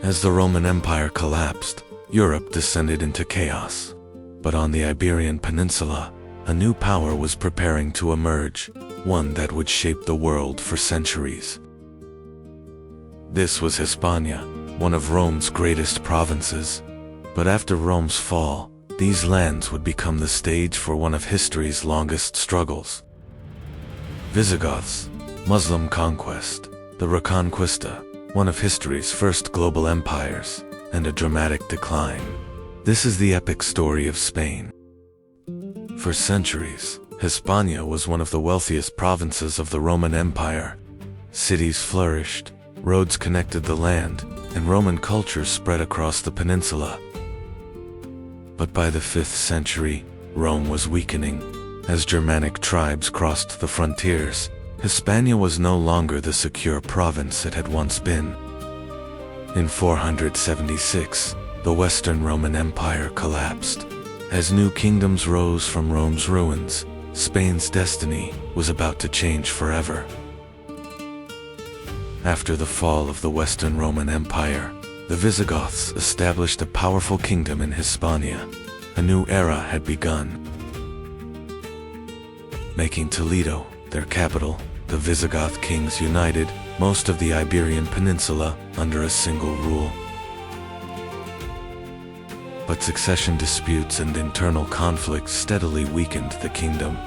As the Roman Empire collapsed, Europe descended into chaos. But on the Iberian Peninsula, a new power was preparing to emerge, one that would shape the world for centuries. This was Hispania, one of Rome's greatest provinces. But after Rome's fall, these lands would become the stage for one of history's longest struggles. Visigoths, Muslim conquest, the Reconquista, one of history's first global empires, and a dramatic decline. This is the epic story of Spain. For centuries, Hispania was one of the wealthiest provinces of the Roman Empire. Cities flourished, roads connected the land, and Roman culture spread across the peninsula. But by the 5th century, Rome was weakening. As Germanic tribes crossed the frontiers, Hispania was no longer the secure province it had once been. In 476, the Western Roman Empire collapsed. As new kingdoms rose from Rome's ruins, Spain's destiny was about to change forever. After the fall of the Western Roman Empire, the Visigoths established a powerful kingdom in Hispania. A new era had begun. Making Toledo their capital, the Visigoth kings united most of the Iberian Peninsula under a single rule. But succession disputes and internal conflicts steadily weakened the kingdom.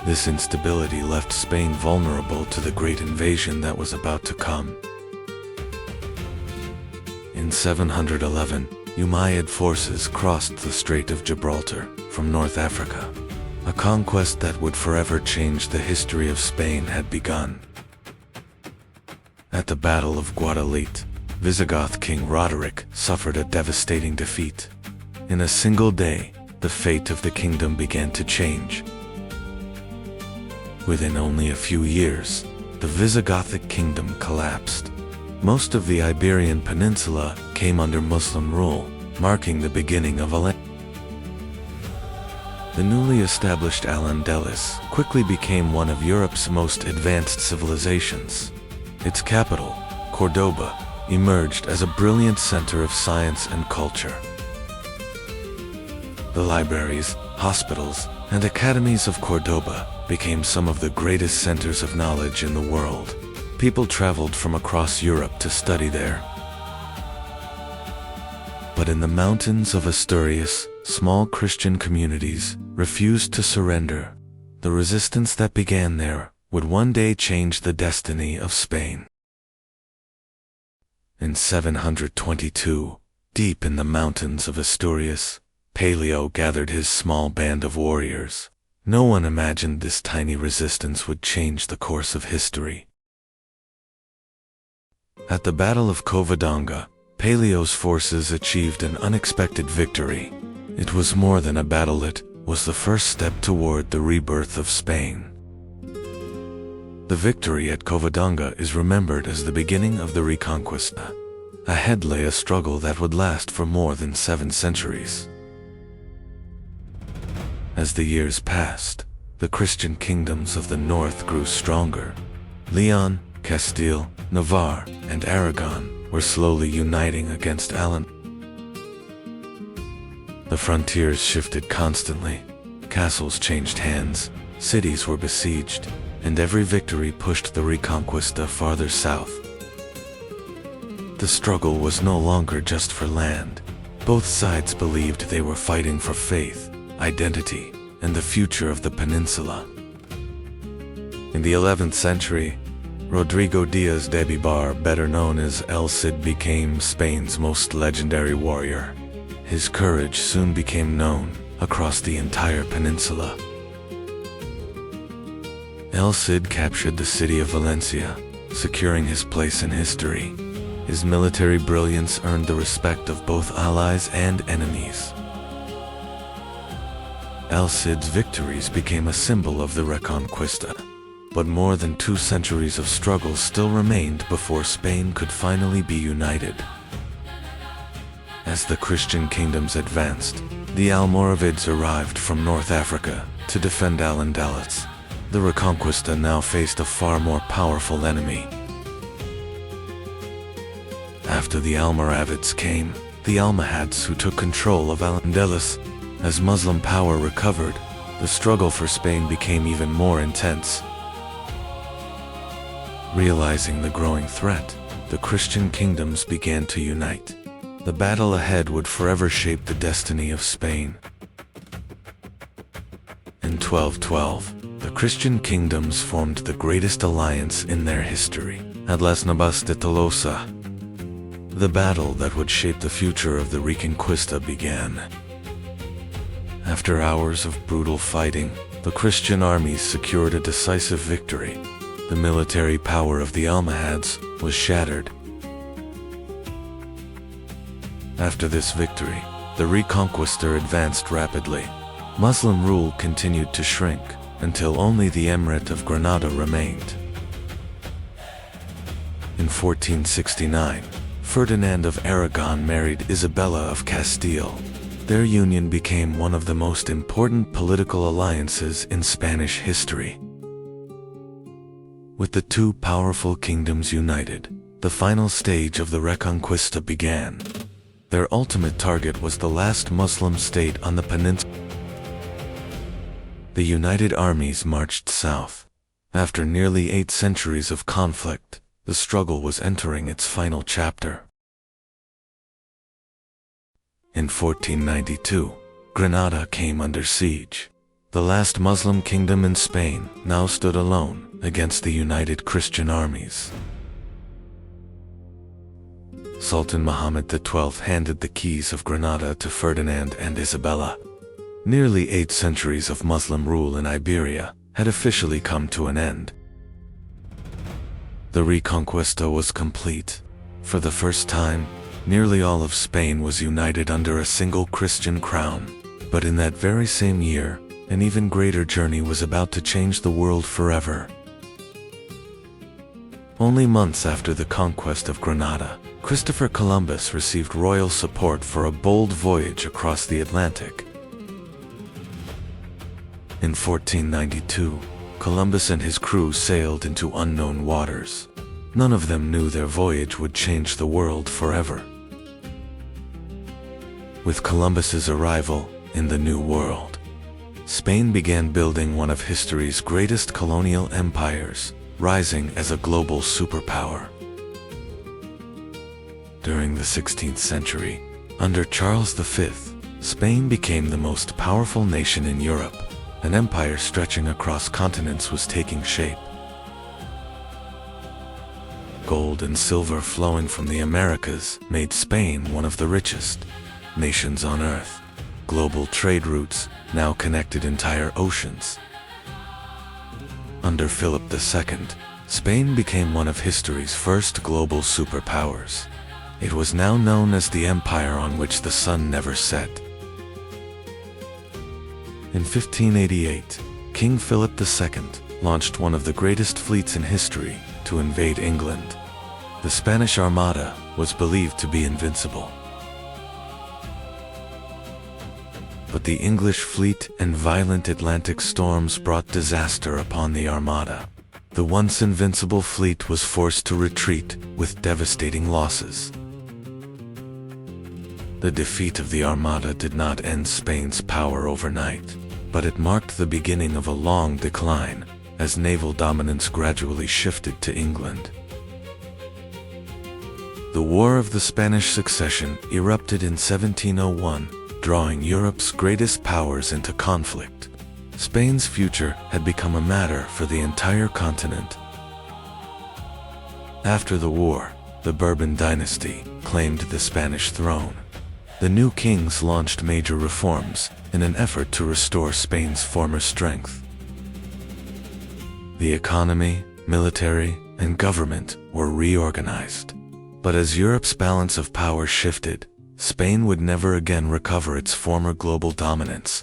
This instability left Spain vulnerable to the great invasion that was about to come. In 711, Umayyad forces crossed the Strait of Gibraltar from North Africa. A conquest that would forever change the history of Spain had begun. At the Battle of Guadalete, Visigoth King Roderick suffered a devastating defeat. In a single day, the fate of the kingdom began to change. Within only a few years, the Visigothic kingdom collapsed. Most of the Iberian Peninsula came under Muslim rule, marking the beginning of the newly established Al-Andalus quickly became one of Europe's most advanced civilizations. Its capital, Cordoba, emerged as a brilliant center of science and culture. The libraries, hospitals, and academies of Cordoba became some of the greatest centers of knowledge in the world. People traveled from across Europe to study there. But in the mountains of Asturias, small Christian communities refused to surrender. The resistance that began there would one day change the destiny of Spain. In 722, deep in the mountains of Asturias, Paleo gathered his small band of warriors. No one imagined this tiny resistance would change the course of history. At the Battle of Covadonga, Paleo's forces achieved an unexpected victory. It was more than a battle, it was the first step toward the rebirth of Spain. The victory at Covadonga is remembered as the beginning of the Reconquista. Ahead lay a struggle that would last for more than 7 centuries. As the years passed, the Christian kingdoms of the north grew stronger. Leon, Castile, Navarre, and Aragon were slowly uniting against Al-Andalus. The frontiers shifted constantly. Castles changed hands, cities were besieged, and every victory pushed the Reconquista farther south. The struggle was no longer just for land. Both sides believed they were fighting for faith, identity, and the future of the peninsula. In the 11th century, Rodrigo Diaz de Bibar, better known as El Cid, became Spain's most legendary warrior. His courage soon became known across the entire peninsula. El Cid captured the city of Valencia, securing his place in history. His military brilliance earned the respect of both allies and enemies. El Cid's victories became a symbol of the Reconquista. But more than 2 centuries of struggle still remained before Spain could finally be united. As the Christian kingdoms advanced, the Almoravids arrived from North Africa to defend Al-Andalus. The Reconquista now faced a far more powerful enemy. After the Almoravids came, the Almohads who took control of Al-Andalus. As Muslim power recovered, the struggle for Spain became even more intense. Realizing the growing threat, the Christian kingdoms began to unite. The battle ahead would forever shape the destiny of Spain. In 1212, the Christian kingdoms formed the greatest alliance in their history, at Las Navas de Tolosa. The battle that would shape the future of the Reconquista began. After hours of brutal fighting, the Christian armies secured a decisive victory. The military power of the Almohads was shattered. After this victory, the Reconquista advanced rapidly. Muslim rule continued to shrink, until only the Emirate of Granada remained. In 1469, Ferdinand of Aragon married Isabella of Castile. Their union became one of the most important political alliances in Spanish history. With the two powerful kingdoms united, the final stage of the Reconquista began. Their ultimate target was the last Muslim state on the peninsula. The united armies marched south. After nearly 8 centuries of conflict, the struggle was entering its final chapter. In 1492, Granada came under siege. The last Muslim kingdom in Spain now stood alone against the united Christian armies. Sultan Muhammad XII handed the keys of Granada to Ferdinand and Isabella. Nearly 8 centuries of Muslim rule in Iberia had officially come to an end. The Reconquista was complete. For the first time, nearly all of Spain was united under a single Christian crown. But in that very same year, an even greater journey was about to change the world forever. Only months after the conquest of Granada, Christopher Columbus received royal support for a bold voyage across the Atlantic. In 1492, Columbus and his crew sailed into unknown waters. None of them knew their voyage would change the world forever. With Columbus's arrival in the New World, Spain began building one of history's greatest colonial empires, rising as a global superpower. During the 16th century, under Charles V, Spain became the most powerful nation in Europe. An empire stretching across continents was taking shape. Gold and silver flowing from the Americas made Spain one of the richest nations on Earth. Global trade routes now connected entire oceans. Under Philip II, Spain became one of history's first global superpowers. It was now known as the empire on which the sun never set. In 1588, King Philip II launched one of the greatest fleets in history to invade England. The Spanish Armada was believed to be invincible. But the English fleet and violent Atlantic storms brought disaster upon the Armada. The once invincible fleet was forced to retreat with devastating losses. The defeat of the Armada did not end Spain's power overnight, but it marked the beginning of a long decline as naval dominance gradually shifted to England. The War of the Spanish Succession erupted in 1701, drawing Europe's greatest powers into conflict. Spain's future had become a matter for the entire continent. After the war, the Bourbon dynasty claimed the Spanish throne. The new kings launched major reforms in an effort to restore Spain's former strength. The economy, military, and government were reorganized. But as Europe's balance of power shifted, Spain would never again recover its former global dominance.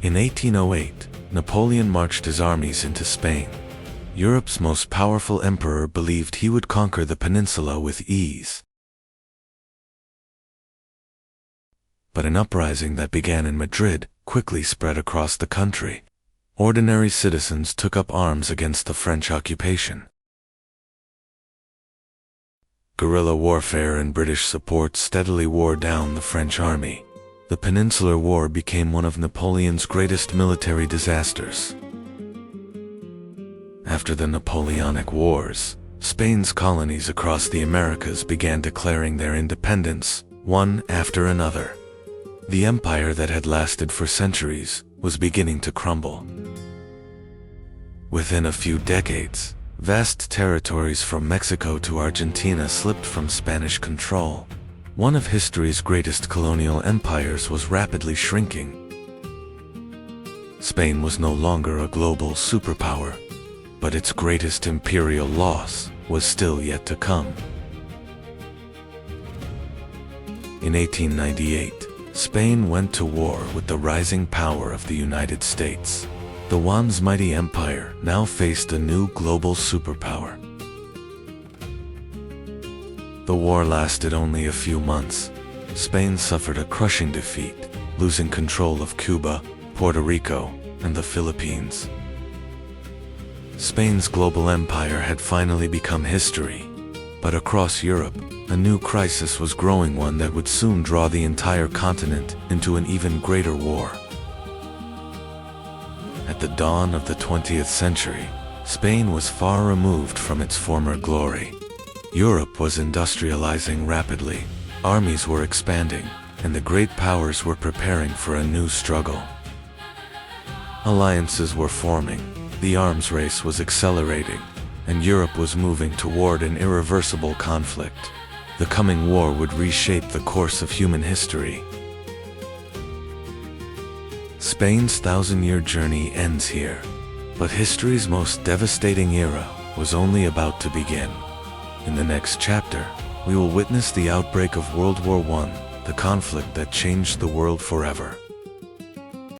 In 1808, Napoleon marched his armies into Spain. Europe's most powerful emperor believed he would conquer the peninsula with ease. But an uprising that began in Madrid quickly spread across the country. Ordinary citizens took up arms against the French occupation. Guerrilla warfare and British support steadily wore down the French army. The Peninsular War became one of Napoleon's greatest military disasters. After the Napoleonic Wars, Spain's colonies across the Americas began declaring their independence, one after another. The empire that had lasted for centuries was beginning to crumble. Within a few decades, vast territories from Mexico to Argentina slipped from Spanish control. One of history's greatest colonial empires was rapidly shrinking. Spain was no longer a global superpower, but its greatest imperial loss was still yet to come. In 1898, Spain went to war with the rising power of the United States. The once mighty empire now faced a new global superpower. The war lasted only a few months. Spain suffered a crushing defeat, losing control of Cuba, Puerto Rico, and the Philippines. Spain's global empire had finally become history, but across Europe, a new crisis was growing, one that would soon draw the entire continent into an even greater war. At the dawn of the 20th century, Spain was far removed from its former glory. Europe was industrializing rapidly, armies were expanding, and the great powers were preparing for a new struggle. Alliances were forming, the arms race was accelerating, and Europe was moving toward an irreversible conflict. The coming war would reshape the course of human history. Spain's thousand-year journey ends here, but history's most devastating era was only about to begin. In the next chapter, we will witness the outbreak of World War I, the conflict that changed the world forever.